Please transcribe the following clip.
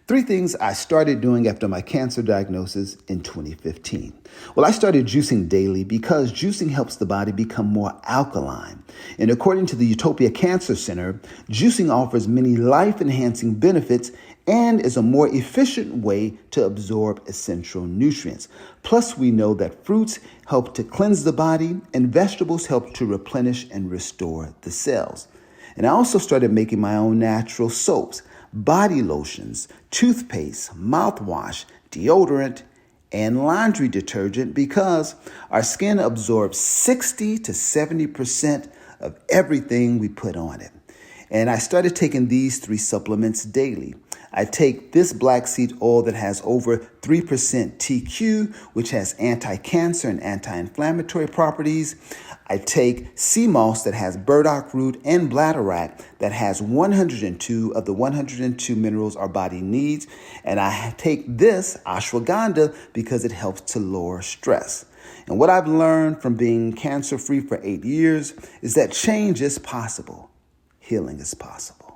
3 things I started doing after my cancer diagnosis in 2015. Well, I started juicing daily because juicing helps the body become more alkaline. And according to the Utopia Cancer Center, juicing offers many life-enhancing benefits and is a more efficient way to absorb essential nutrients. Plus, we know that fruits help to cleanse the body and vegetables help to replenish and restore the cells. And I also started making my own natural soaps, body lotions, toothpaste, mouthwash, deodorant, and laundry detergent because our skin absorbs 60 to 70% of everything we put on it. And I started taking these 3 supplements daily. I take this black seed oil that has over 3% TQ, which has anti-cancer and anti-inflammatory properties. I take sea moss that has burdock root and bladderwrack that has 102 of the 102 minerals our body needs. And I take this ashwagandha because it helps to lower stress. And what I've learned from being cancer-free for 8 years is that change is possible. Healing is possible.